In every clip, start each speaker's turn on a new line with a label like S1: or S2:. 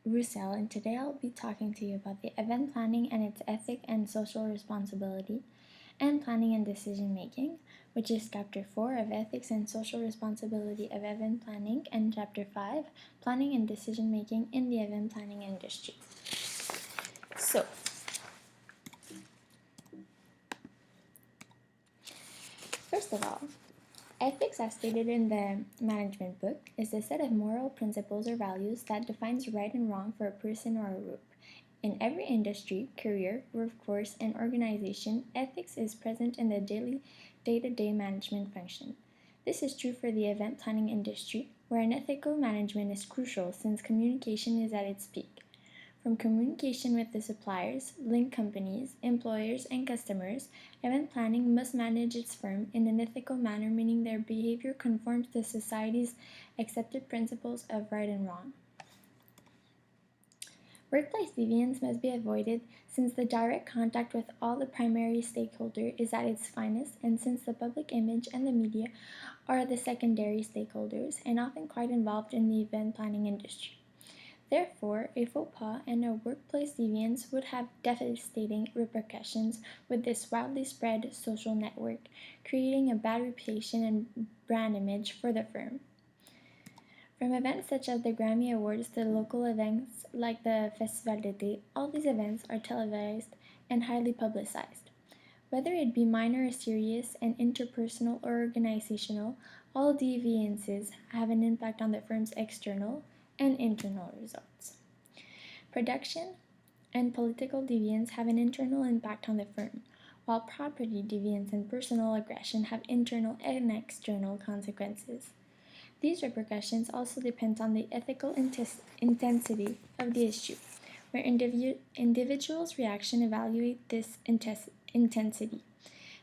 S1: Roussel, and today I'll be talking to you about the event planning and its ethic and social responsibility, and planning and decision making, which is Chapter 4 of Ethics and Social Responsibility of Event Planning, and Chapter 5, Planning and Decision Making in the Event Planning Industry. So, first of all, ethics, as stated in the Management book, is a set of moral principles or values that defines right and wrong for a person or a group. In every industry, career, workforce, and organization, ethics is present in the daily day-to-day management function. This is true for the event planning industry, where an ethical management is crucial since communication is at its peak. From communication with the suppliers, link companies, employers, and customers, event planning must manage its firm in an ethical manner, meaning their behavior conforms to society's accepted principles of right and wrong. Workplace deviance must be avoided since the direct contact with all the primary stakeholder is at its finest, and since the public image and the media are the secondary stakeholders and often quite involved in the event planning industry. Therefore, a faux pas and a workplace deviance would have devastating repercussions with this widely spread social network, creating a bad reputation and brand image for the firm. From events such as the Grammy Awards to local events like the Festival d'été, all these events are televised and highly publicized. Whether it be minor or serious and interpersonal or organizational, all deviances have an impact on the firm's external and internal results. Production and political deviance have an internal impact on the firm, while property deviance and personal aggression have internal and external consequences. These repercussions also depend on the ethical intensity of the issue, where individuals' reaction evaluate this intensity.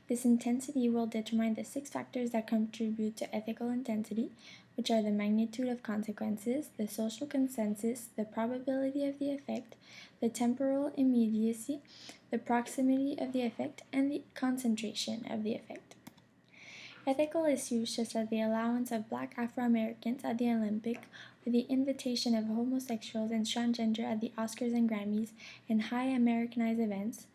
S1: This intensity will determine the 6 factors that contribute to ethical intensity, which are the magnitude of consequences, the social consensus, the probability of the effect, the temporal immediacy, the proximity of the effect, and the concentration of the effect. Ethical issues such as the allowance of Black Afro-Americans at the Olympic, or the invitation of homosexuals and transgender at the Oscars and Grammys, and high Americanized events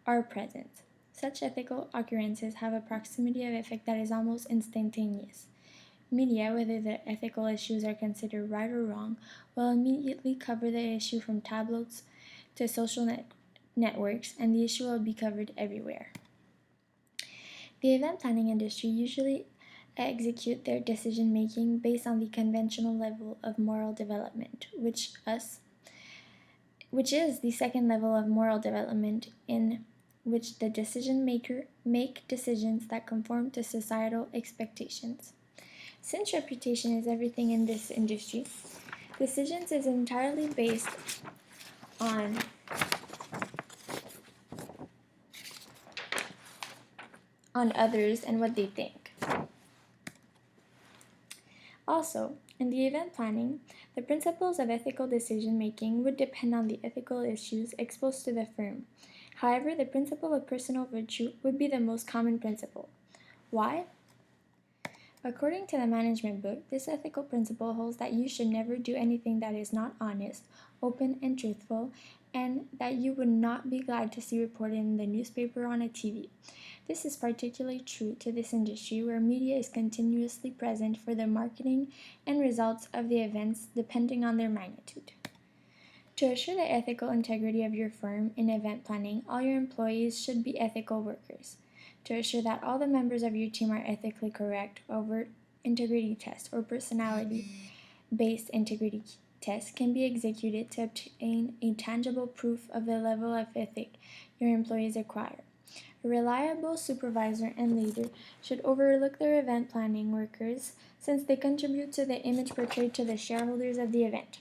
S1: are present. Such ethical occurrences have a proximity of effect that is almost instantaneous. Media, whether the ethical issues are considered right or wrong, will immediately cover the issue from tabloids to social networks, and the issue will be covered everywhere. The event planning industry usually execute their decision-making based on the conventional level of moral development, which is the second level of moral development, in which the decision maker make decisions that conform to societal expectations. Since reputation is everything in this industry, decisions is entirely based on others and what they think. Also, in the event planning, the principles of ethical decision-making would depend on the ethical issues exposed to the firm. However, the principle of personal virtue would be the most common principle. Why? According to the Management book, this ethical principle holds that you should never do anything that is not honest, open, and truthful, and that you would not be glad to see reported in the newspaper or on a TV. This is particularly true to this industry where media is continuously present for the marketing and results of the events depending on their magnitude. To assure the ethical integrity of your firm in event planning, all your employees should be ethical workers. To assure that all the members of your team are ethically correct, overt integrity tests or personality-based integrity tests can be executed to obtain a tangible proof of the level of ethic your employees acquire. A reliable supervisor and leader should overlook their event planning workers since they contribute to the image portrayed to the shareholders of the event.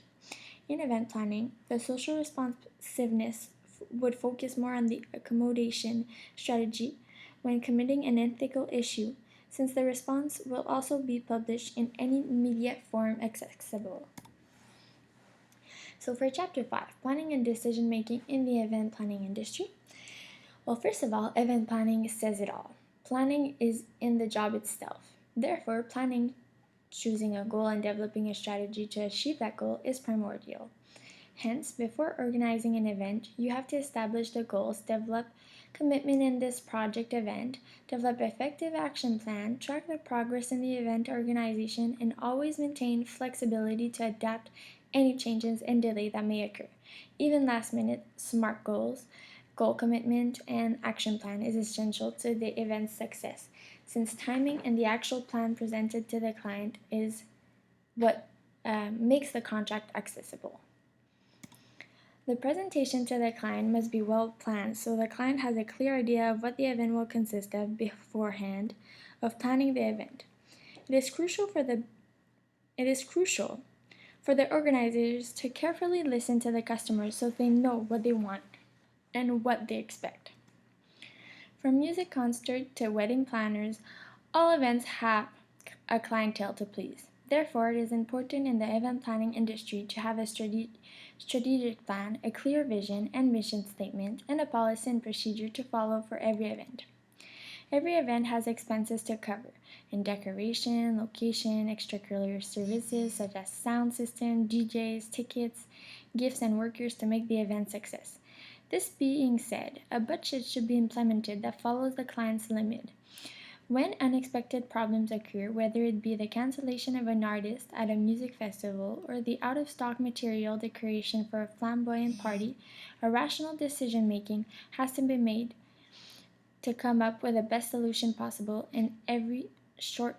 S1: In event planning, the social responsiveness would focus more on the accommodation strategy when committing an ethical issue, since the response will also be published in any media form accessible. So for Chapter 5, Planning and Decision Making in the Event Planning Industry. Well, first of all, event planning says it all. Planning is in the job itself. Therefore, planning Choosing a goal and developing a strategy to achieve that goal is primordial. Hence, before organizing an event, you have to establish the goals, develop commitment in this project event, develop effective action plan, track the progress in the event organization, and always maintain flexibility to adapt any changes and delay that may occur. Even last-minute SMART goals, goal commitment, and action plan is essential to the event's success, since timing and the actual plan presented to the client is what makes the contract accessible. The presentation to the client must be well planned so the client has a clear idea of what the event will consist of beforehand of planning the event. It is crucial for the organizers to carefully listen to the customers so they know what they want and what they expect. From music concert to wedding planners, all events have a clientele to please. Therefore, it is important in the event planning industry to have a strategic plan, a clear vision and mission statement, and a policy and procedure to follow for every event. Every event has expenses to cover in decoration, location, extracurricular services such as sound system, DJs, tickets, gifts, and workers to make the event success. This being said, a budget should be implemented that follows the client's limit. When unexpected problems occur, whether it be the cancellation of an artist at a music festival or the out-of-stock material decoration for a flamboyant party, a rational decision-making has to be made to come up with the best solution possible in very short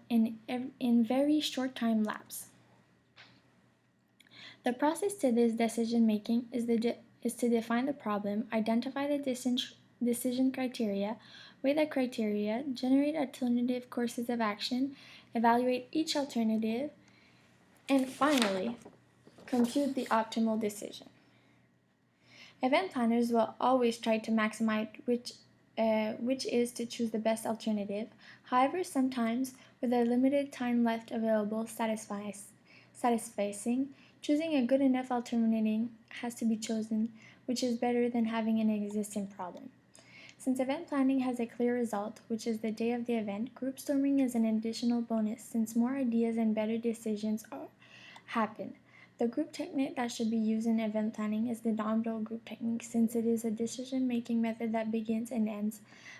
S1: time lapse. The process to this decision-making is to define the problem, identify the decision criteria, weigh the criteria, generate alternative courses of action, evaluate each alternative, and finally, compute the optimal decision. Event planners will always try to maximize which is to choose the best alternative. However, sometimes, with a limited time left available satisficing, choosing a good enough alternative has to be chosen, which is better than having an existing problem. Since event planning has a clear result, which is the day of the event, group storming is an additional bonus since more ideas and better decisions happen. The group technique that should be used in event planning is the domino group technique, since it is a decision-making method that begins and ends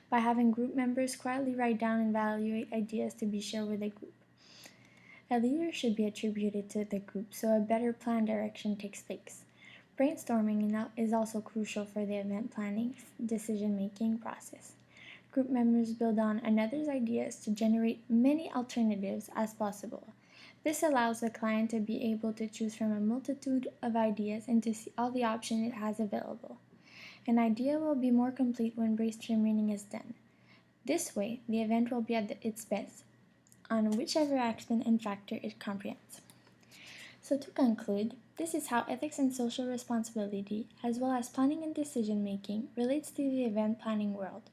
S1: by having group members quietly write down and evaluate ideas to be shared with the group. A leader should be attributed to the group so a better planned direction takes place. Brainstorming is also crucial for the event planning decision-making process. Group members build on another's ideas to generate many alternatives as possible. This allows the client to be able to choose from a multitude of ideas and to see all the options it has available. An idea will be more complete when brainstorming is done. This way, the event will be at its best on whichever action and factor it comprehends. So to conclude, this is how ethics and social responsibility, as well as planning and decision-making, relates to the event planning world,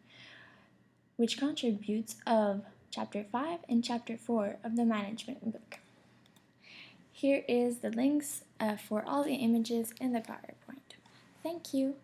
S1: which contributes of Chapter 5 and Chapter 4 of the Management book. Here is the links for all the images in the PowerPoint. Thank you.